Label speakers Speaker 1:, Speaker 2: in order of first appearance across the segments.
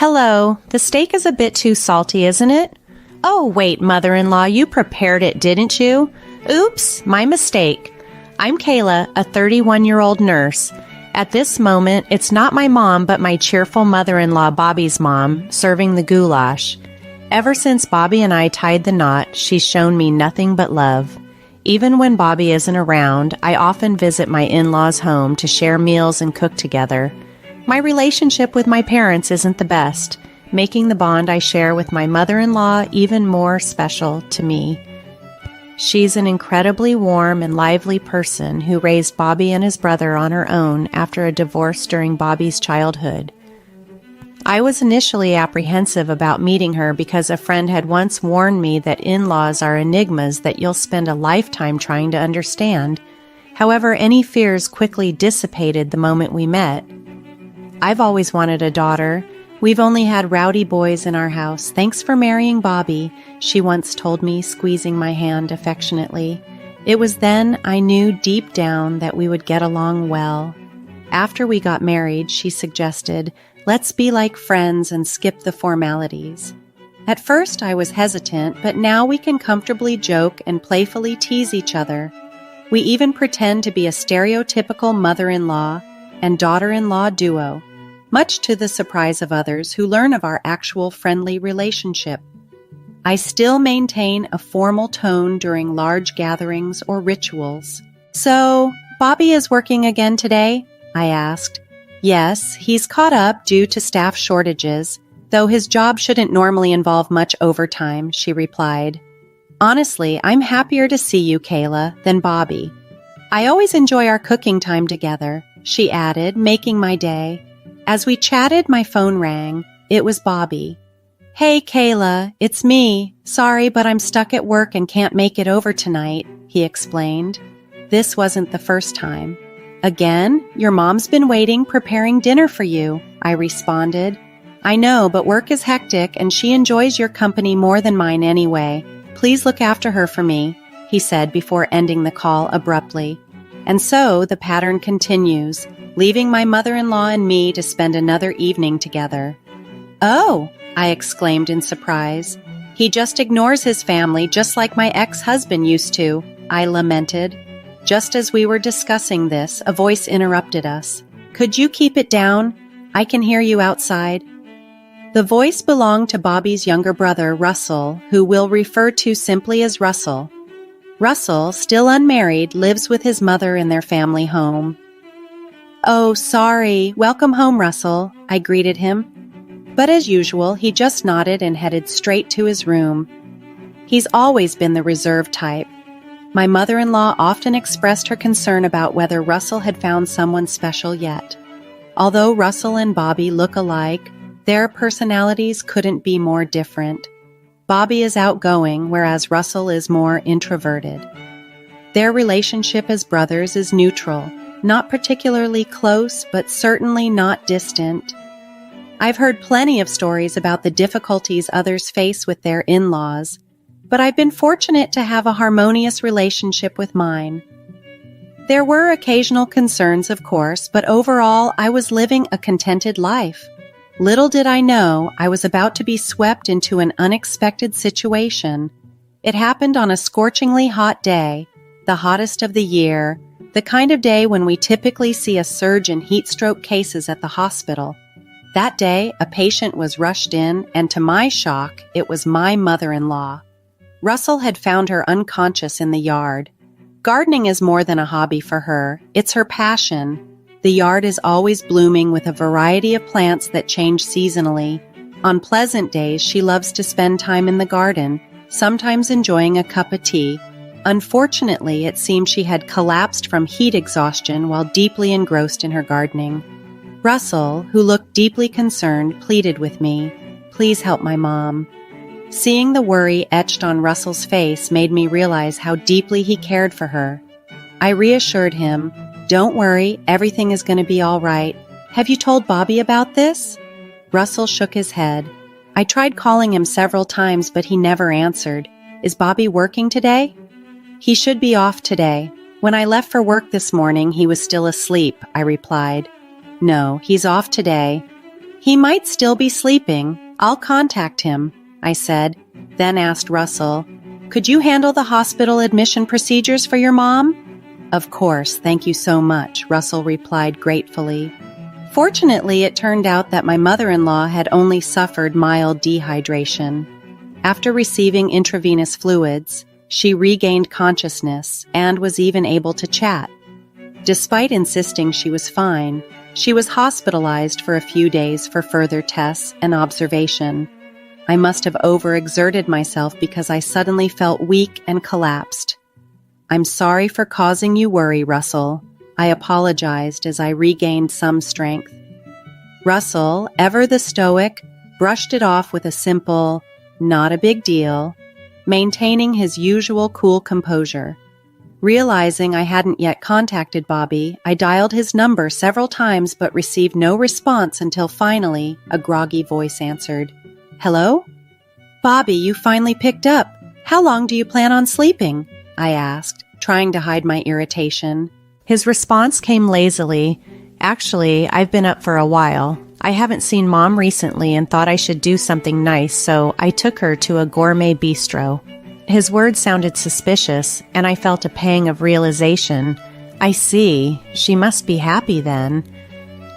Speaker 1: Hello, the steak is a bit too salty, isn't it? Oh, wait, mother-in-law, you prepared it, didn't you? Oops, my mistake. I'm Kayla, a 31-year-old nurse. At this moment, it's not my mom, but my cheerful mother-in-law, Bobby's mom, serving the goulash. Ever since Bobby and I tied the knot, she's shown me nothing but love. Even when Bobby isn't around, I often visit my in-laws' home to share meals and cook together. My relationship with my parents isn't the best, making the bond I share with my mother-in-law even more special to me. She's an incredibly warm and lively person who raised Bobby and his brother on her own after a divorce during Bobby's childhood. I was initially apprehensive about meeting her because a friend had once warned me that in-laws are enigmas that you'll spend a lifetime trying to understand. However, any fears quickly dissipated the moment we met. I've always wanted a daughter. We've only had rowdy boys in our house. Thanks for marrying Bobby, she once told me, squeezing my hand affectionately. It was then I knew deep down that we would get along well. After we got married, she suggested, let's be like friends and skip the formalities. At first, I was hesitant, but now we can comfortably joke and playfully tease each other. We even pretend to be a stereotypical mother-in-law and daughter-in-law duo, much to the surprise of others who learn of our actual friendly relationship. I still maintain a formal tone during large gatherings or rituals. So, Bobby is working again today? I asked. Yes, he's caught up due to staff shortages, though his job shouldn't normally involve much overtime, she replied. Honestly, I'm happier to see you, Kayla, than Bobby. I always enjoy our cooking time together, she added, making my day. As we chatted, my phone rang. It was Bobby. Hey, Kayla, it's me. Sorry, but I'm stuck at work and can't make it over tonight, he explained. This wasn't the first time. Again, your mom's been waiting, preparing dinner for you, I responded. I know, but work is hectic and she enjoys your company more than mine anyway. Please look after her for me, he said before ending the call abruptly. And so the pattern continues, leaving my mother-in-law and me to spend another evening together. Oh, I exclaimed in surprise. He just ignores his family just like my ex-husband used to, I lamented. Just as we were discussing this, a voice interrupted us. Could you keep it down? I can hear you outside. The voice belonged to Bobby's younger brother, Russell, who we'll refer to simply as Russell. Russell, still unmarried, lives with his mother in their family home. Oh, sorry. Welcome home, Russell, I greeted him. But as usual, he just nodded and headed straight to his room. He's always been the reserved type. My mother-in-law often expressed her concern about whether Russell had found someone special yet. Although Russell and Bobby look alike, their personalities couldn't be more different. Bobby is outgoing, whereas Russell is more introverted. Their relationship as brothers is neutral, not particularly close, but certainly not distant. I've heard plenty of stories about the difficulties others face with their in-laws, but I've been fortunate to have a harmonious relationship with mine. There were occasional concerns, of course, but overall I was living a contented life. Little did I know I was about to be swept into an unexpected situation. It happened on a scorchingly hot day, the hottest of the year, the kind of day when we typically see a surge in heat stroke cases at the hospital. That day, a patient was rushed in, and to my shock, it was my mother-in-law. Russell had found her unconscious in the yard. Gardening is more than a hobby for her. It's her passion. The yard is always blooming with a variety of plants that change seasonally. On pleasant days, she loves to spend time in the garden, sometimes enjoying a cup of tea. Unfortunately, it seemed she had collapsed from heat exhaustion while deeply engrossed in her gardening. Russell, who looked deeply concerned, pleaded with me, "Please help my mom." Seeing the worry etched on Russell's face made me realize how deeply he cared for her. I reassured him, "Don't worry, everything is going to be all right. Have you told Bobby about this?" Russell shook his head. I tried calling him several times, but he never answered. "Is Bobby working today?" "He should be off today. When I left for work this morning, he was still asleep," I replied. "No, he's off today. He might still be sleeping. I'll contact him, I said, then asked Russell, could you handle the hospital admission procedures for your mom? Of course, thank you so much, Russell replied gratefully. Fortunately, it turned out that my mother-in-law had only suffered mild dehydration. After receiving intravenous fluids, she regained consciousness and was even able to chat. Despite insisting she was fine, she was hospitalized for a few days for further tests and observation. I must have overexerted myself because I suddenly felt weak and collapsed. I'm sorry for causing you worry, Russell. I apologized as I regained some strength. Russell, ever the stoic, brushed it off with a simple, not a big deal, maintaining his usual cool composure. Realizing I hadn't yet contacted Bobby, I dialed his number several times but received no response until finally a groggy voice answered. Hello? Bobby, you finally picked up. How long do you plan on sleeping? I asked, trying to hide my irritation. His response came lazily. Actually, I've been up for a while. I haven't seen Mom recently and thought I should do something nice, so I took her to a gourmet bistro. His words sounded suspicious, and I felt a pang of realization. I see. She must be happy then.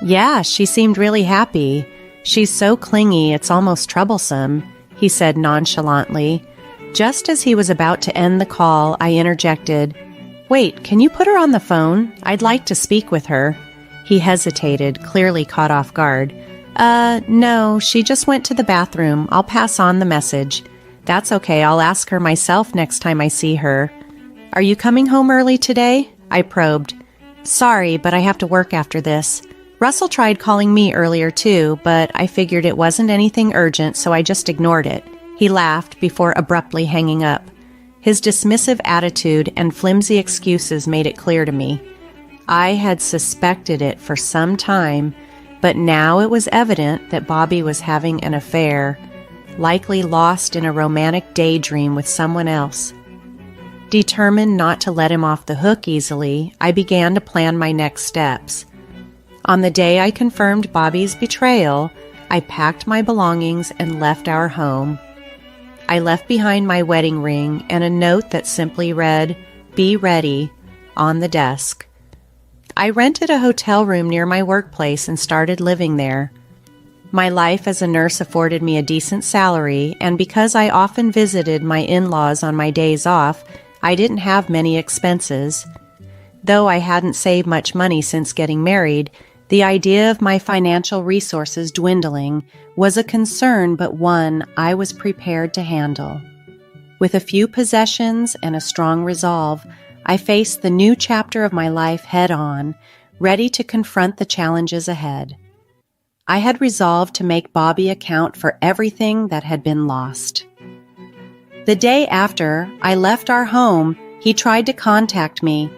Speaker 1: Yeah, she seemed really happy. She's so clingy, it's almost troublesome, he said nonchalantly. Just as he was about to end the call, I interjected, Wait, can you put her on the phone? I'd like to speak with her. He hesitated, clearly caught off guard. No, she just went to the bathroom. I'll pass on the message. That's okay, I'll ask her myself next time I see her. Are you coming home early today? I probed. Sorry, but I have to work after this. Russell tried calling me earlier too, but I figured it wasn't anything urgent, so I just ignored it. He laughed before abruptly hanging up. His dismissive attitude and flimsy excuses made it clear to me. I had suspected it for some time, but now it was evident that Bobby was having an affair, likely lost in a romantic daydream with someone else. Determined not to let him off the hook easily, I began to plan my next steps. On the day I confirmed Bobby's betrayal, I packed my belongings and left our home. I left behind my wedding ring and a note that simply read, "Be ready," on the desk. I rented a hotel room near my workplace and started living there. My life as a nurse afforded me a decent salary, and because I often visited my in-laws on my days off, I didn't have many expenses. Though I hadn't saved much money since getting married, the idea of my financial resources dwindling was a concern, but one I was prepared to handle. With a few possessions and a strong resolve, I faced the new chapter of my life head-on, ready to confront the challenges ahead. I had resolved to make Bobby account for everything that had been lost. The day after I left our home, he tried to contact me,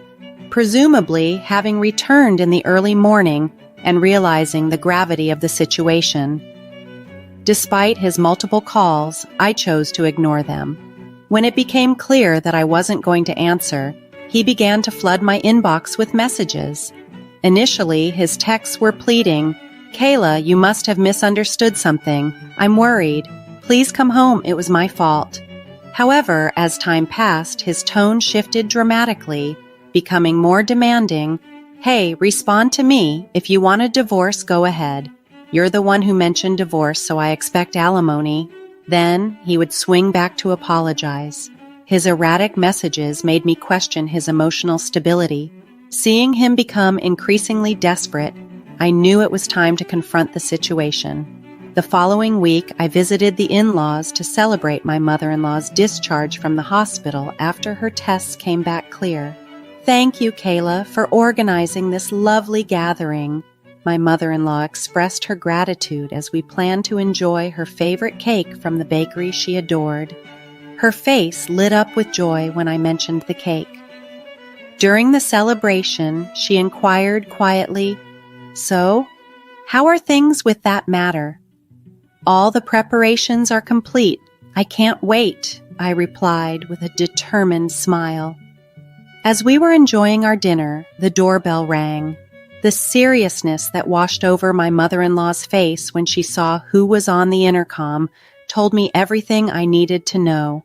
Speaker 1: presumably having returned in the early morning and realizing the gravity of the situation. Despite his multiple calls, I chose to ignore them. When it became clear that I wasn't going to answer, he began to flood my inbox with messages. Initially, his texts were pleading, "Kayla, you must have misunderstood something. I'm worried. Please come home. It was my fault." However, as time passed, his tone shifted dramatically, becoming more demanding. "Hey, respond to me. If you want a divorce, go ahead. You're the one who mentioned divorce, so I expect alimony." Then he would swing back to apologize. His erratic messages made me question his emotional stability. Seeing him become increasingly desperate, I knew it was time to confront the situation. The following week, I visited the in-laws to celebrate my mother-in-law's discharge from the hospital after her tests came back clear. "Thank you, Kayla, for organizing this lovely gathering." My mother-in-law expressed her gratitude as we planned to enjoy her favorite cake from the bakery she adored. Her face lit up with joy when I mentioned the cake. During the celebration, she inquired quietly, "So, how are things with that matter?" "All the preparations are complete. I can't wait," I replied with a determined smile. As we were enjoying our dinner, the doorbell rang. The seriousness that washed over my mother-in-law's face when she saw who was on the intercom told me everything I needed to know.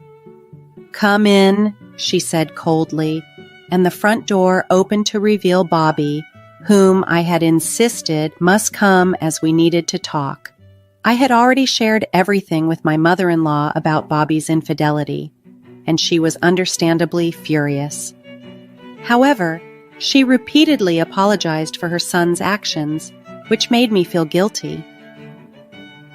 Speaker 1: "Come in," she said coldly, and the front door opened to reveal Bobby, whom I had insisted must come as we needed to talk. I had already shared everything with my mother-in-law about Bobby's infidelity, and she was understandably furious. However, she repeatedly apologized for her son's actions, which made me feel guilty.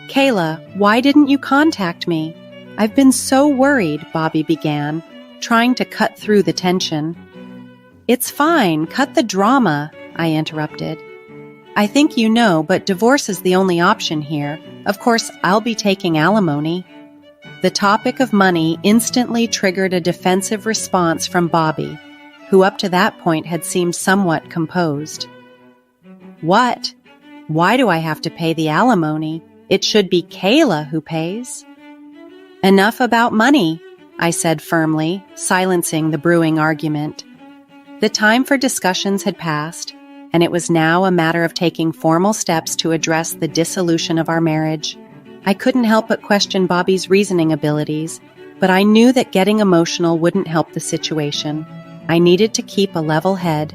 Speaker 1: "Kayla, why didn't you contact me? I've been so worried," Bobby began, trying to cut through the tension. "It's fine, cut the drama," I interrupted. "I think you know, but divorce is the only option here. Of course, I'll be taking alimony." The topic of money instantly triggered a defensive response from Bobby, who up to that point had seemed somewhat composed. "What? Why do I have to pay the alimony? It should be Kayla who pays." "Enough about money," I said firmly, silencing the brewing argument. The time for discussions had passed, and it was now a matter of taking formal steps to address the dissolution of our marriage. I couldn't help but question Bobby's reasoning abilities, but I knew that getting emotional wouldn't help the situation. I needed to keep a level head.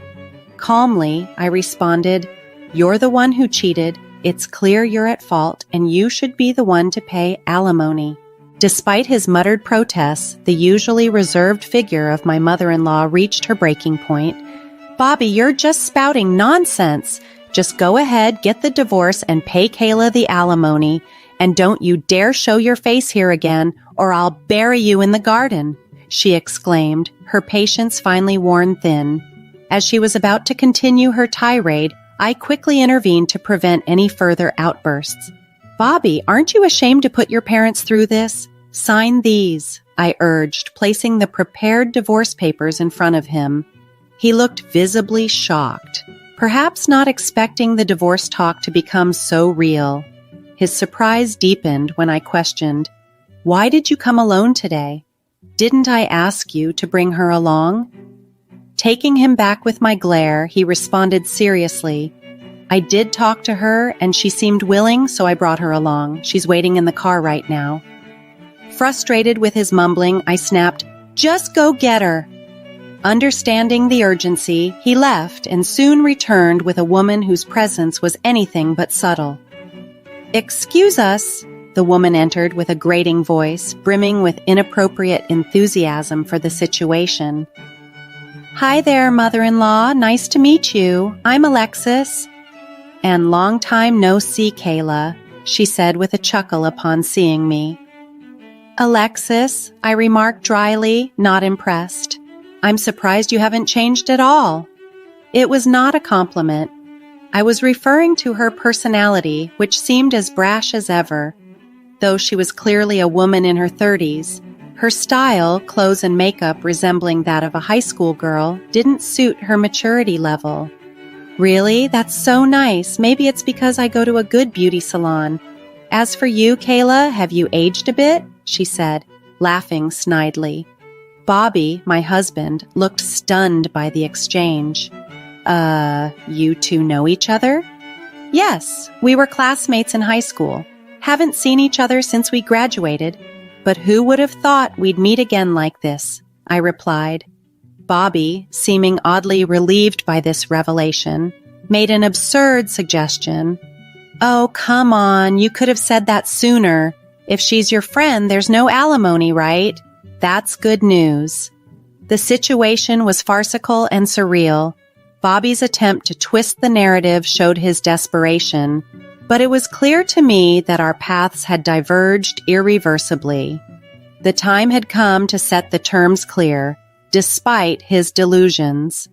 Speaker 1: Calmly, I responded, "You're the one who cheated. It's clear you're at fault, and you should be the one to pay alimony." Despite his muttered protests, the usually reserved figure of my mother-in-law reached her breaking point. "Bobby, you're just spouting nonsense. Just go ahead, get the divorce, and pay Kayla the alimony. And don't you dare show your face here again, or I'll bury you in the garden," she exclaimed, her patience finally worn thin. As she was about to continue her tirade, I quickly intervened to prevent any further outbursts. "Bobby, aren't you ashamed to put your parents through this? Sign these," I urged, placing the prepared divorce papers in front of him. He looked visibly shocked, perhaps not expecting the divorce talk to become so real. His surprise deepened when I questioned, "Why did you come alone today? Didn't I ask you to bring her along?" Taking him back with my glare, he responded seriously, "I did talk to her, and she seemed willing, so I brought her along. She's waiting in the car right now." Frustrated with his mumbling, I snapped, "Just go get her." Understanding the urgency, he left and soon returned with a woman whose presence was anything but subtle. "Excuse us," the woman entered with a grating voice, brimming with inappropriate enthusiasm for the situation. "Hi there, mother-in-law. Nice to meet you. I'm Alexis." "And long time no see, Kayla," she said with a chuckle upon seeing me. "Alexis," I remarked dryly, not impressed. "I'm surprised you haven't changed at all." It was not a compliment. I was referring to her personality, which seemed as brash as ever. Though she was clearly a woman in her 30s, her style, clothes and makeup resembling that of a high school girl, didn't suit her maturity level. "Really? That's so nice. Maybe it's because I go to a good beauty salon. As for you, Kayla, have you aged a bit?" she said, laughing snidely. Bobby, my husband, looked stunned by the exchange. You two know each other?" "Yes, we were classmates in high school. Haven't seen each other since we graduated, but who would have thought we'd meet again like this?" I replied. Bobby, seeming oddly relieved by this revelation, made an absurd suggestion. "Oh, come on, you could have said that sooner. If she's your friend, there's no alimony, right? That's good news." The situation was farcical and surreal. Bobby's attempt to twist the narrative showed his desperation, but it was clear to me that our paths had diverged irreversibly. The time had come to set the terms clear, despite his delusions.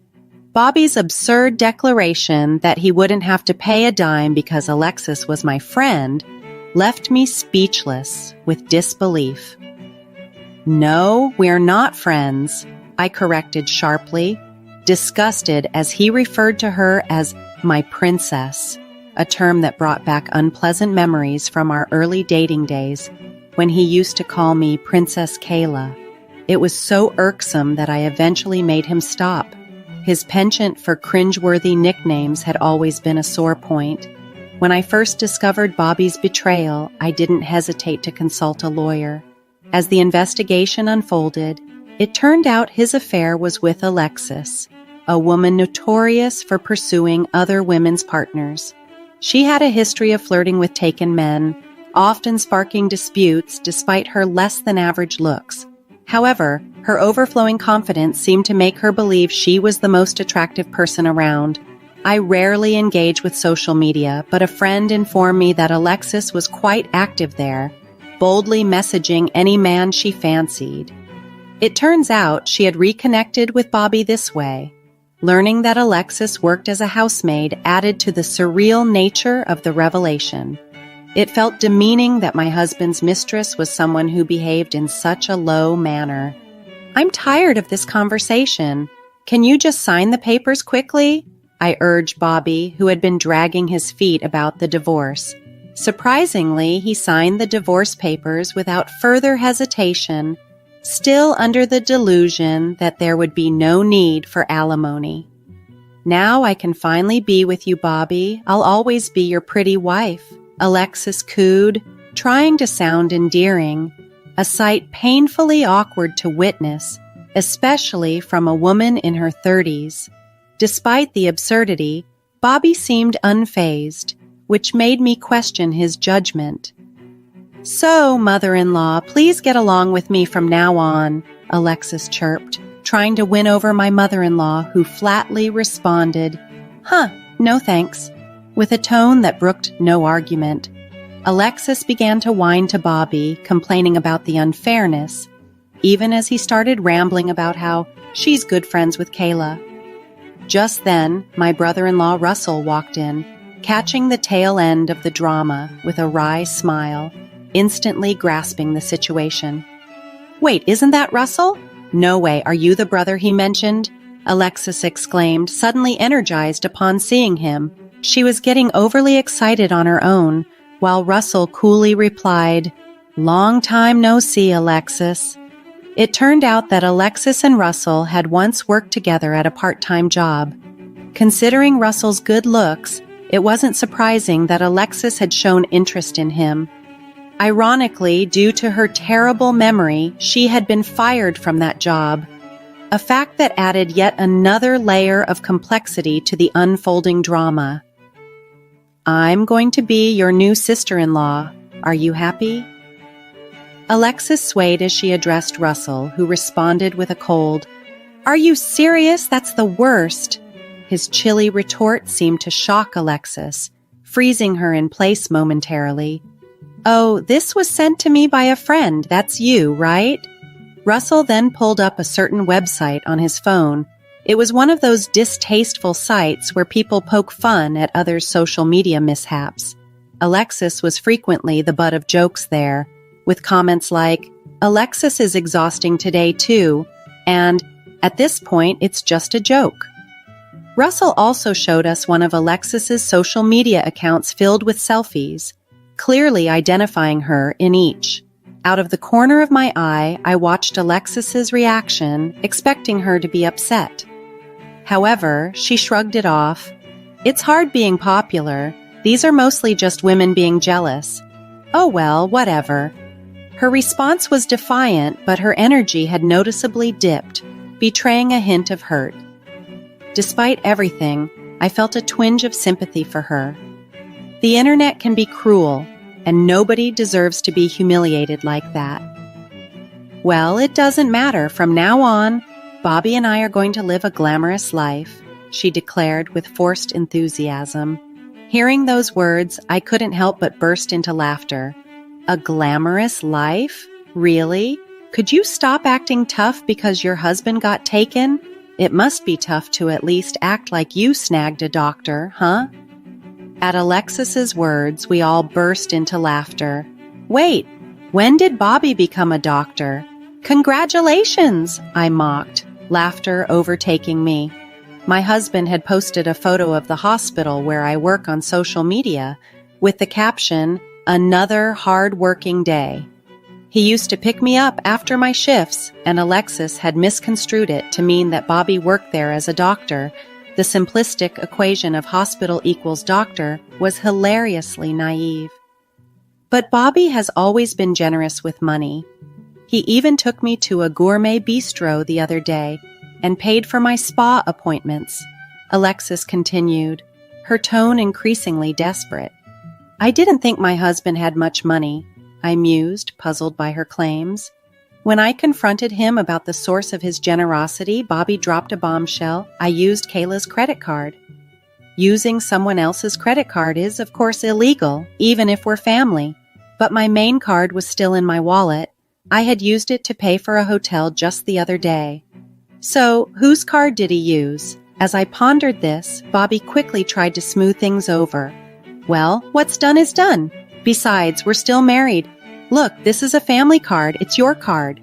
Speaker 1: Bobby's absurd declaration that he wouldn't have to pay a dime because Alexis was my friend left me speechless with disbelief. "No, we're not friends," I corrected sharply, disgusted as he referred to her as my princess, a term that brought back unpleasant memories from our early dating days when he used to call me Princess Kayla. It was so irksome that I eventually made him stop. His penchant for cringeworthy nicknames had always been a sore point. When I first discovered Bobby's betrayal, I didn't hesitate to consult a lawyer. As the investigation unfolded, it turned out his affair was with Alexis, a woman notorious for pursuing other women's partners. She had a history of flirting with taken men, often sparking disputes despite her less-than-average looks. However, her overflowing confidence seemed to make her believe she was the most attractive person around. I rarely engage with social media, but a friend informed me that Alexis was quite active there, boldly messaging any man she fancied. It turns out she had reconnected with Bobby this way. Learning that Alexis worked as a housemaid added to the surreal nature of the revelation. It felt demeaning that my husband's mistress was someone who behaved in such a low manner. "I'm tired of this conversation. Can you just sign the papers quickly?" I urged Bobby, who had been dragging his feet about the divorce. Surprisingly, he signed the divorce papers without further hesitation, still under the delusion that there would be no need for alimony. "Now I can finally be with you, Bobby. I'll always be your pretty wife," Alexis cooed, trying to sound endearing, a sight painfully awkward to witness, especially from a woman in her 30s. Despite the absurdity, Bobby seemed unfazed, which made me question his judgment. "So, mother-in-law, please get along with me from now on," Alexis chirped, trying to win over my mother-in-law, who flatly responded, "Huh, no thanks," with a tone that brooked no argument. Alexis began to whine to Bobby, complaining about the unfairness, even as he started rambling about how she's good friends with Kayla. Just then, my brother-in-law Russell walked in, catching the tail end of the drama with a wry smile, instantly grasping the situation. "Wait, isn't that Russell? No way, are you the brother he mentioned?" Alexis exclaimed, suddenly energized upon seeing him. She was getting overly excited on her own, while Russell coolly replied, "Long time no see, Alexis." It turned out that Alexis and Russell had once worked together at a part-time job. Considering Russell's good looks, it wasn't surprising that Alexis had shown interest in him. Ironically, due to her terrible memory, she had been fired from that job, a fact that added yet another layer of complexity to the unfolding drama. "I'm going to be your new sister-in-law. Are you happy?" Alexis swayed as she addressed Russell, who responded with a cold, "Are you serious? That's the worst." His chilly retort seemed to shock Alexis, freezing her in place momentarily. "Oh, this was sent to me by a friend. That's you, right?" Russell then pulled up a certain website on his phone. It was one of those distasteful sites where people poke fun at others' social media mishaps. Alexis was frequently the butt of jokes there, with comments like, "Alexis is exhausting today too," and "At this point, it's just a joke." Russell also showed us one of Alexis's social media accounts filled with selfies, clearly identifying her in each. Out of the corner of my eye, I watched Alexis's reaction, expecting her to be upset. However, she shrugged it off. "It's hard being popular. These are mostly just women being jealous. Oh well, whatever." Her response was defiant, but her energy had noticeably dipped, betraying a hint of hurt. Despite everything, I felt a twinge of sympathy for her. The internet can be cruel, and nobody deserves to be humiliated like that. "Well, it doesn't matter. From now on, Bobby and I are going to live a glamorous life," she declared with forced enthusiasm. Hearing those words, I couldn't help but burst into laughter. A glamorous life? Really? Could you stop acting tough because your husband got taken? It must be tough to at least act like you snagged a doctor, huh? At Alexis's words, we all burst into laughter. "Wait, when did Bobby become a doctor?" "Congratulations!" I mocked, laughter overtaking me. My husband had posted a photo of the hospital where I work on social media with the caption, "Another hard-working day." He used to pick me up after my shifts, and Alexis had misconstrued it to mean that Bobby worked there as a doctor. The simplistic equation of hospital equals doctor was hilariously naive. But Bobby has always been generous with money. He even took me to a gourmet bistro the other day and paid for my spa appointments. Alexis continued, her tone increasingly desperate. I didn't think my husband had much money, I mused, puzzled by her claims. When I confronted him about the source of his generosity, Bobby dropped a bombshell. I used Kayla's credit card. Using someone else's credit card is, of course, illegal, even if we're family. But my main card was still in my wallet. I had used it to pay for a hotel just the other day. So, whose card did he use? As I pondered this, Bobby quickly tried to smooth things over. Well, what's done is done. Besides, we're still married. Look, this is a family card. It's your card.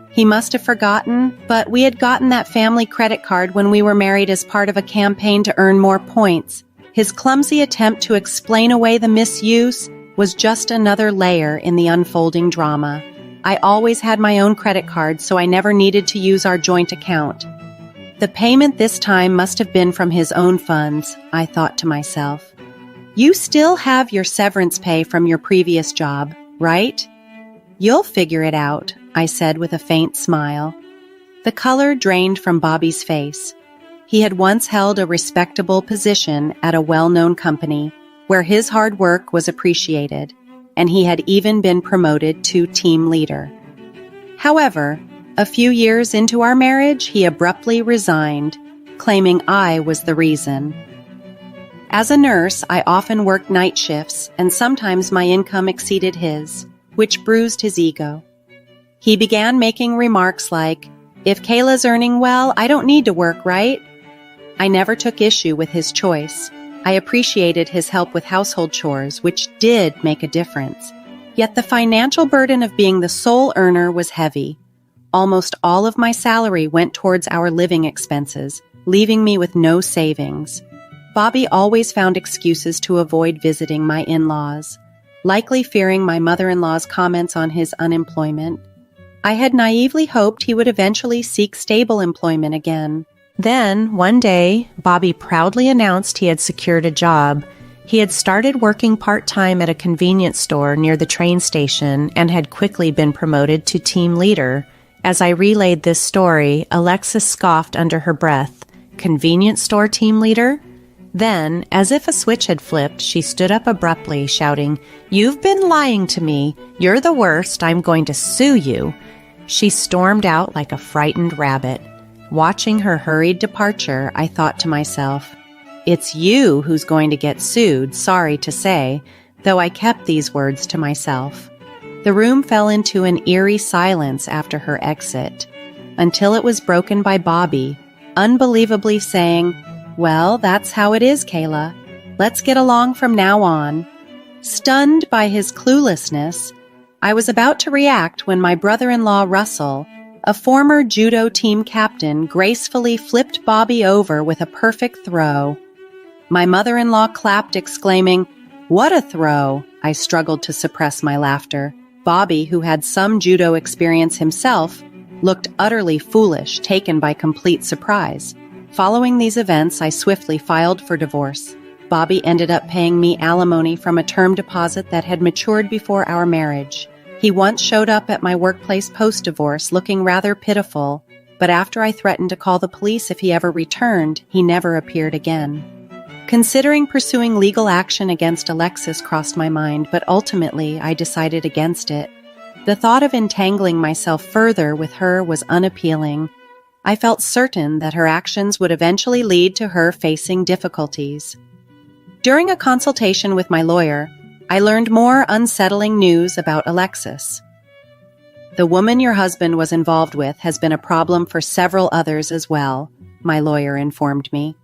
Speaker 1: He must have forgotten, but we had gotten that family credit card when we were married as part of a campaign to earn more points. His clumsy attempt to explain away the misuse was just another layer in the unfolding drama. I always had my own credit card, so I never needed to use our joint account. The payment this time must have been from his own funds, I thought to myself. You still have your severance pay from your previous job, right? You'll figure it out, I said with a faint smile. The color drained from Bobby's face. He had once held a respectable position at a well-known company where his hard work was appreciated, and he had even been promoted to team leader. However, a few years into our marriage, he abruptly resigned, claiming I was the reason. As a nurse, I often worked night shifts, and sometimes my income exceeded his, which bruised his ego. He began making remarks like, "If Kayla's earning well, I don't need to work, right?" I never took issue with his choice. I appreciated his help with household chores, which did make a difference. Yet the financial burden of being the sole earner was heavy. Almost all of my salary went towards our living expenses, leaving me with no savings. Bobby always found excuses to avoid visiting my in-laws, likely fearing my mother-in-law's comments on his unemployment. I had naively hoped he would eventually seek stable employment again. Then, one day, Bobby proudly announced he had secured a job. He had started working part-time at a convenience store near the train station and had quickly been promoted to team leader. As I relayed this story, Alexis scoffed under her breath. Convenience store team leader? Then, as if a switch had flipped, she stood up abruptly, shouting, "You've been lying to me. You're the worst. I'm going to sue you." She stormed out like a frightened rabbit. Watching her hurried departure, I thought to myself, "It's you who's going to get sued, sorry to say," though I kept these words to myself. The room fell into an eerie silence after her exit, until it was broken by Bobby, unbelievably saying, "Well, that's how it is, Kayla. Let's get along from now on." Stunned by his cluelessness, I was about to react when my brother-in-law Russell, a former judo team captain, gracefully flipped Bobby over with a perfect throw. My mother-in-law clapped, exclaiming, "What a throw!" I struggled to suppress my laughter. Bobby, who had some judo experience himself, looked utterly foolish, taken by complete surprise. Following these events, I swiftly filed for divorce. Bobby ended up paying me alimony from a term deposit that had matured before our marriage. He once showed up at my workplace post-divorce looking rather pitiful, but after I threatened to call the police if he ever returned, he never appeared again. Considering pursuing legal action against Alexis crossed my mind, but ultimately I decided against it. The thought of entangling myself further with her was unappealing. I felt certain that her actions would eventually lead to her facing difficulties. During a consultation with my lawyer, I learned more unsettling news about Alexis. "The woman your husband was involved with has been a problem for several others as well," my lawyer informed me.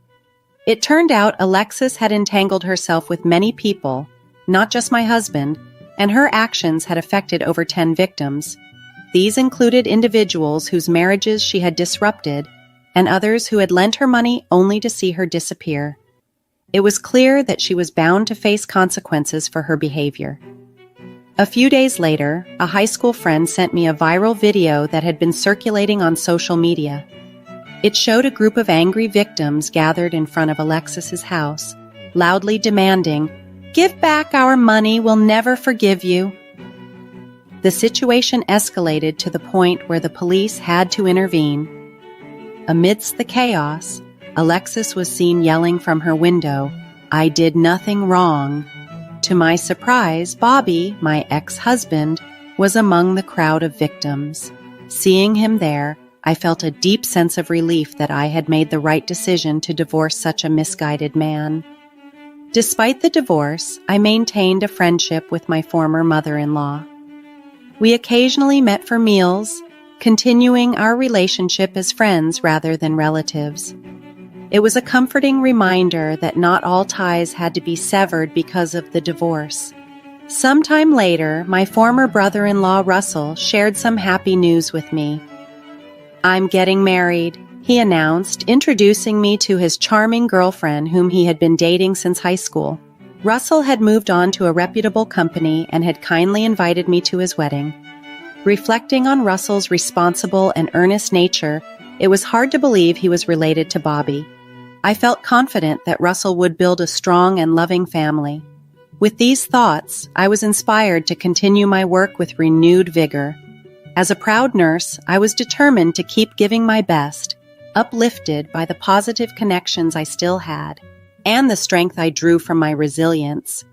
Speaker 1: It turned out Alexis had entangled herself with many people, not just my husband, and her actions had affected over 10 victims. These included individuals whose marriages she had disrupted and others who had lent her money only to see her disappear. It was clear that she was bound to face consequences for her behavior. A few days later, a high school friend sent me a viral video that had been circulating on social media. It showed a group of angry victims gathered in front of Alexis's house, loudly demanding, "Give back our money, we'll never forgive you." The situation escalated to the point where the police had to intervene. Amidst the chaos, Alexis was seen yelling from her window, "I did nothing wrong." To my surprise, Bobby, my ex-husband, was among the crowd of victims. Seeing him there, I felt a deep sense of relief that I had made the right decision to divorce such a misguided man. Despite the divorce, I maintained a friendship with my former mother-in-law. We occasionally met for meals, continuing our relationship as friends rather than relatives. It was a comforting reminder that not all ties had to be severed because of the divorce. Sometime later, my former brother-in-law Russell shared some happy news with me. "I'm getting married," he announced, introducing me to his charming girlfriend whom he had been dating since high school. Russell had moved on to a reputable company and had kindly invited me to his wedding. Reflecting on Russell's responsible and earnest nature, it was hard to believe he was related to Bobby. I felt confident that Russell would build a strong and loving family. With these thoughts, I was inspired to continue my work with renewed vigor. As a proud nurse, I was determined to keep giving my best, uplifted by the positive connections I still had, and the strength I drew from my resilience.